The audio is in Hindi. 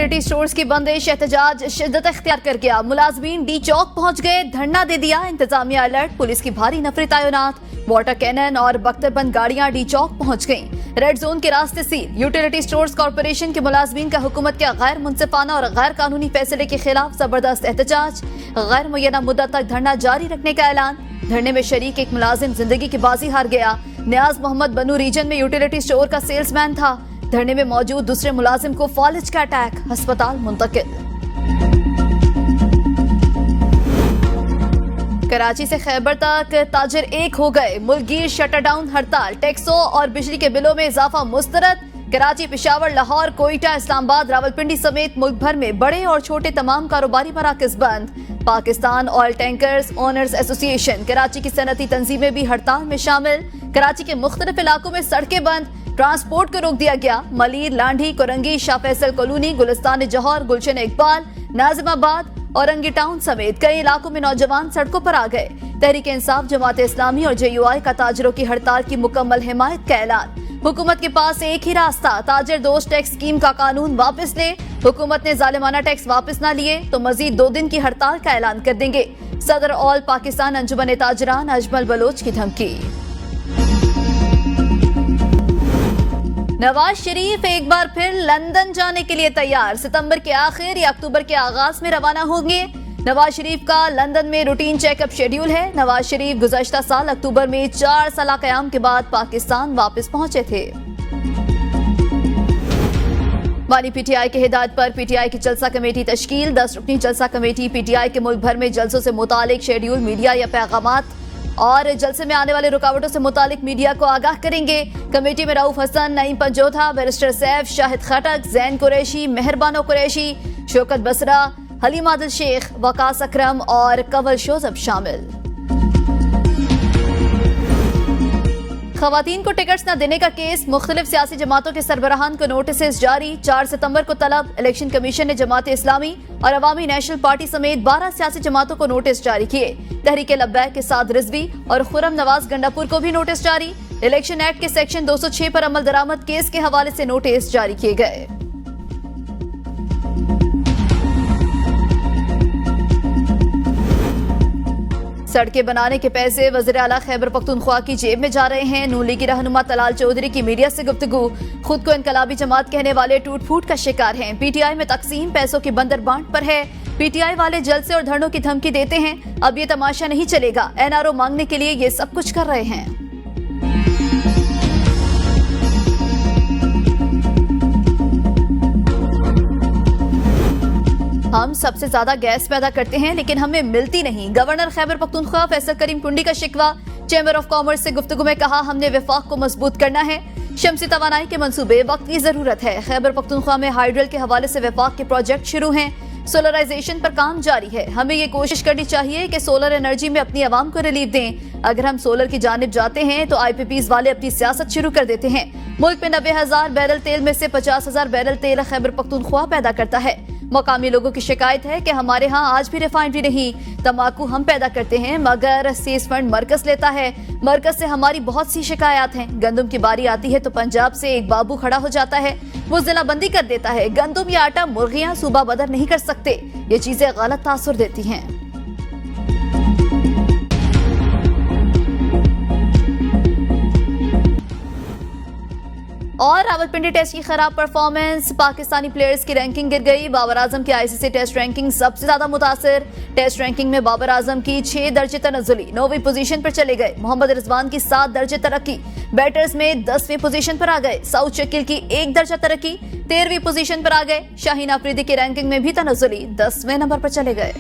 यूटिलिटी स्टोर्स की बंदिश, एहतजाज शिद्दत इख्तियार कर गया। मुलाजमीन डी चौक पहुंच गए, धरना दे दिया। इंतजामिया अलर्ट, पुलिस की भारी नफरी तैनात। वाटर कैनन और बख्तरबंद गाड़ियां डी चौक पहुंच गईं। रेड जोन के रास्ते सील। यूटिलिटी स्टोर्स कॉर्पोरेशन के मुलाजमीन का हुकूमत के गैर मुनसिफाना और गैर कानूनी फैसले के खिलाफ जबरदस्त एहतजाज। गैर मुय्यना मुद्दत तक धरना जारी रखने का ऐलान। धरने में शरीक एक मुलाजिम जिंदगी की बाजी हार गया। नियाज मोहम्मद बनू रीजन में यूटिलिटी स्टोर का सेल्समैन था। धरने में मौजूद दूसरे मुलाजिम को फालिज का अटैक, अस्पताल मुंतकिल। कराची से खैबर तक ताजिर एक हो गए। मुल्कगीर शटर डाउन हड़ताल, टैक्सों और बिजली के बिलों में इजाफा मुस्तरद। कराची, पेशावर, लाहौर, कोयटा, इस्लामाबाद, रावलपिंडी समेत मुल्क भर में बड़े और छोटे तमाम कारोबारी मराकज बंद। Pakistan oil tankers owners association, Karachi की सनती तंजीमें भी हड़ताल में शामिल। कराची के मुख्तलिफ इलाकों में सड़कें बंद, ट्रांसपोर्ट को रोक दिया गया। मलीर, लांढी, कोरंगी, शाह फैसल कॉलोनी, गुलिस्तान जौहर, गुलशन इकबाल, नाजिमाबाद, औरंगी टाउन समेत कई इलाकों में नौजवान सड़कों पर आ गए। तहरीक इंसाफ, जमात इस्लामी और JUI का ताजिरों की हड़ताल की मुकम्मल हिमायत का ऐलान। हुकूमत के पास एक ही रास्ता, ताजिर दोस्त टैक्स स्कीम का कानून वापस ले। हुकूमत ने जालिमाना टैक्स वापस न लिए तो मजीद 2 दिन की हड़ताल का ऐलान कर देंगे। सदर ऑल पाकिस्तान अंजुमन ताजरान अजमल बलोच की धमकी। नवाज शरीफ एक बार फिर लंदन जाने के लिए तैयार। सितंबर के आखिर या अक्टूबर के आगाज में रवाना होंगे। नवाज शरीफ का लंदन में रूटीन चेकअप शेड्यूल है। नवाज शरीफ गुज़श्ता साल अक्टूबर में 4 साल क़याम के बाद पाकिस्तान वापस पहुंचे थे। वानी PTI की हिदायत पर PTI की जलसा कमेटी तश्कील। 10 रुकनी जलसा कमेटी PTI के मुल्क भर में जलसों से मुतालिक शेड्यूल, मीडिया या पैगामात और जलसे में आने वाले रुकावटों से मुतालिक मीडिया को आगाह करेंगे। कमेटी में रऊफ हसन, नईम पंजोथा, बैरिस्टर सैफ, शाहिद खटक, जैन कुरैशी, मेहरबानो कुरैशी, शौकत बसरा, हलीम आदिल शेख, वकास अकरम और कंवल शोजब शामिल। खवातीन को टिकट्स न देने का केस, मुख्तलिफ सियासी जमातों के सरबराहान को नोटिस जारी। 4 सितंबर को तलब। इलेक्शन कमीशन ने जमात इस्लामी और अवामी नेशनल पार्टी समेत 12 सियासी जमातों को नोटिस जारी किए। तहरीक लब्बैक के साथ रिजवी और खुरम नवाज गंडापुर को भी नोटिस जारी। इलेक्शन एक्ट के सेक्शन 206 पर अमल दरामद केस के हवाले से नोटिस जारी किए गए। सड़कें बनाने के पैसे वज़ीर आला खैबर पख्तूनख्वा की जेब में जा रहे हैं। नून लीगी रहनुमा तलाल चौधरी की मीडिया से गुफ्तगू। खुद को इनकलाबी जमात कहने वाले टूट फूट का शिकार हैं। PTI में तकसीम पैसों की बंदर बांट पर है। PTI वाले जलसे और धरनों की धमकी देते हैं। अब ये तमाशा नहीं चलेगा। NRO मांगने के लिए ये सब कुछ कर रहे हैं। हम सबसे ज्यादा गैस पैदा करते हैं लेकिन हमें मिलती नहीं। गवर्नर खैबर पख्तूनख्वा फैसल करीम कुंडी का शिकवा। चैम्बर ऑफ कॉमर्स से गुफ्तगू में कहा, हमने विफाक को मजबूत करना है। शमसी तवानाई के मंसूबे, वक्त की जरूरत है। खैबर पख्तूनख्वा में हाइड्रल के हवाले से विफाक के प्रोजेक्ट शुरू हैं। सोलराइजेशन पर काम जारी है। हमें ये कोशिश करनी चाहिए कि सोलर एनर्जी में अपनी आवाम को रिलीफ दें। अगर हम सोलर की जानिब जाते हैं तो IPPs वाले अपनी सियासत शुरू कर देते हैं। मुल्क में 90,000 बैरल तेल में से 50,000 बैरल तेल खैबर पख्तूनख्वा पैदा करता है। मकामी लोगों की शिकायत है कि हमारे यहाँ आज भी रिफाइनरी नहीं। तंबाकू हम पैदा करते हैं मगर सेस फंड मरकज लेता है। मरकज से हमारी बहुत सी शिकायत हैं। गंदम की बारी आती है तो पंजाब से एक बाबू खड़ा हो जाता है, वो जिला बंदी कर देता है। गंदम या आटा मुर्गियां सूबा बदर नहीं कर सकते। ये चीजें गलत तासुर देती हैं। और रावलपिंडी टेस्ट की खराब परफॉर्मेंस, पाकिस्तानी प्लेयर्स की रैंकिंग गिर गई। बाबर आजम की ICC टेस्ट रैंकिंग सबसे ज्यादा मुतासिर। टेस्ट रैंकिंग में बाबर आजम की 6 दर्जे तनज़्ज़ुली, 9वीं पोजीशन पर चले गए। मोहम्मद रिजवान की 7 दर्जे तरक्की, बैटर्स में 10वीं पोजीशन पर आ गए। सऊद शकील की 1 दर्जा तरक्की, 13वीं पोजीशन पर आ गए। शाहीन अफरीदी की रैंकिंग में भी तनज़्ज़ुली, 10वें नंबर पर चले गए।